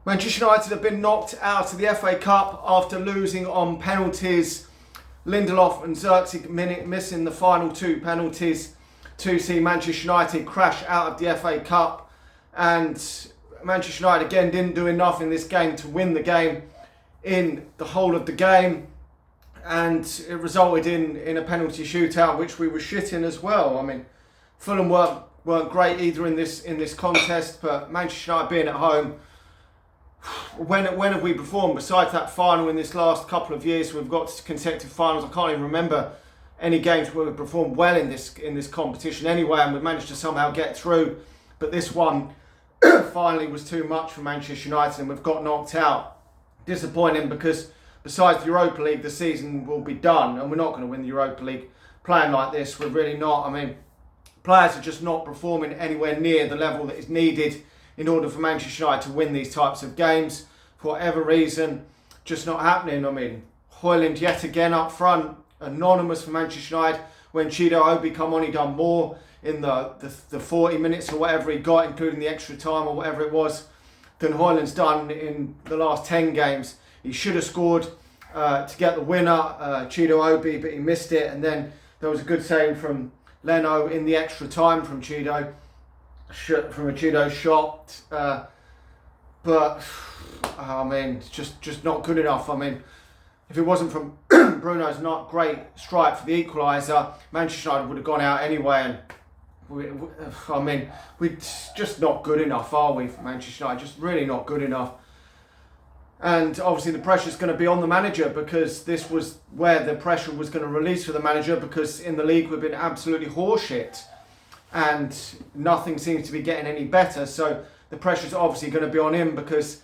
Manchester United have been knocked out of the FA Cup after losing on penalties. Lindelof and Xerxes missing the final two penalties to see Manchester United crash out of the FA Cup. And Manchester United again didn't do enough in this game to win the game in the whole of the game. And it resulted in a penalty shootout, which we were shitting as well. I mean, Fulham weren't great either in this contest, but Manchester United being at home, when have we performed besides that final in this last couple of years? We've got consecutive finals. I can't even remember any games where we've performed well in this competition anyway, and we've managed to somehow get through. But this one finally was too much for Manchester United, and we've got knocked out. Disappointing, because besides the Europa League, the season will be done, and we're not going to win the Europa League playing like this. We're really not. I mean, players are just not performing anywhere near the level that is needed in order for Manchester United to win these types of games. For whatever reason, just not happening. I mean, Højlund yet again up front, anonymous for Manchester United. When Chido Obi come on, he done more in the 40 minutes or whatever he got, including the extra time or whatever it was, than Højlund's done in the last 10 games. He should have scored to get the winner, Chido Obi, but he missed it. And then there was a good save from Leno in the extra time from Chido. From a Chido shot, but I mean, it's just not good enough. I mean, if it wasn't from Bruno's not great strike for the equaliser, Manchester United would have gone out anyway. And we're just not good enough, are we, for Manchester United? Just really not good enough. And obviously the pressure's going to be on the manager, because this was where the pressure was going to release for the manager, because in the league we've been absolutely horseshit. And nothing seems to be getting any better. So the pressure's obviously going to be on him, because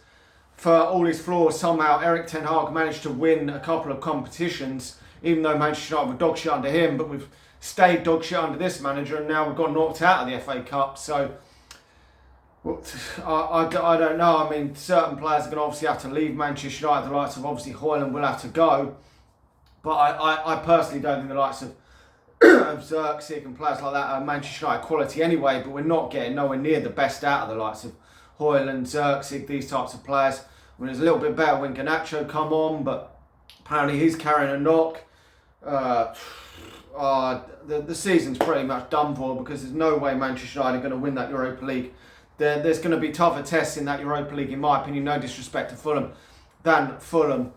for all his flaws, somehow Erik ten Hag managed to win a couple of competitions, even though Manchester United were dog shit under him. But we've stayed dog shit under this manager, and now we've got knocked out of the FA Cup. So I don't know. I mean, certain players are going to obviously have to leave Manchester United. The likes of obviously Højlund will have to go. But I personally don't think the likes of Xerxes and players like that are Manchester United quality anyway, but we're not getting nowhere near the best out of the likes of Højlund, Xerxes, these types of players. I mean, it's a little bit better when Garnacho come on, but apparently he's carrying a knock. The season's pretty much done for, because there's no way Manchester United are going to win that Europa League. There's going to be tougher tests in that Europa League, in my opinion, no disrespect to Fulham, than Fulham.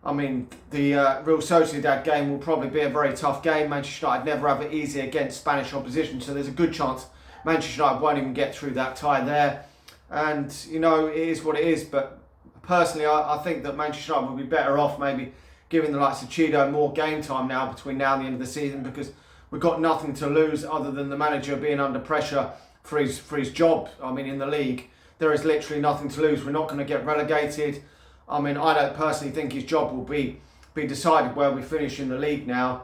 I mean, the Real Sociedad game will probably be a very tough game. Manchester United never have it easy against Spanish opposition, so there's a good chance Manchester United won't even get through that tie there. And, you know, it is what it is. But personally, I think that Manchester United will be better off maybe giving the likes of Chido more game time now between now and the end of the season, because we've got nothing to lose other than the manager being under pressure for his job. I mean, in the league, there is literally nothing to lose. We're not going to get relegated. I mean, I don't personally think his job will be decided where we finish in the league now.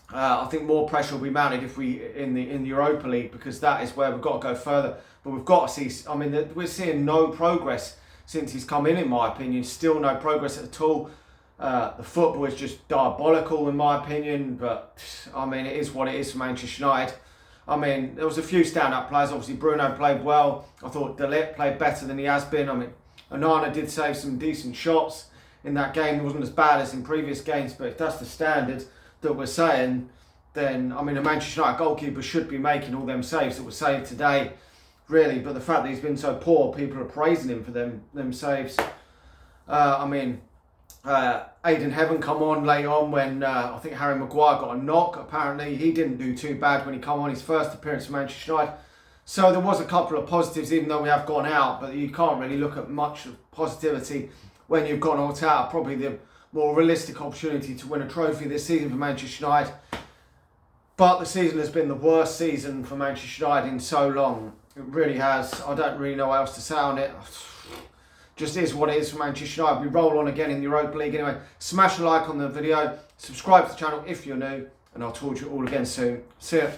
I think more pressure will be mounted if we in the Europa League, because that is where we've got to go further. But we've got to see. I mean, we're seeing no progress since he's come in my opinion. Still no progress at all. The football is just diabolical in my opinion. But I mean, it is what it is for Manchester United. I mean, there was a few stand-up players. Obviously, Bruno played well. I thought De Ligt played better than he has been. I mean, Onana did save some decent shots in that game. It wasn't as bad as in previous games, but if that's the standard that we're saying, then, I mean, a Manchester United goalkeeper should be making all them saves that were saved today, really. But the fact that he's been so poor, people are praising him for them saves. I mean, Aiden Heaven come on late on when I think Harry Maguire got a knock. Apparently, he didn't do too bad when he come on his first appearance for Manchester United. So there was a couple of positives, even though we have gone out, but you can't really look at much of positivity when you've gone out. Probably the more realistic opportunity to win a trophy this season for Manchester United. But the season has been the worst season for Manchester United in so long. It really has. I don't really know what else to say on it. Just is what it is for Manchester United. We roll on again in the Europa League. Anyway, smash a like on the video. Subscribe to the channel if you're new. And I'll talk to you all again soon. See ya.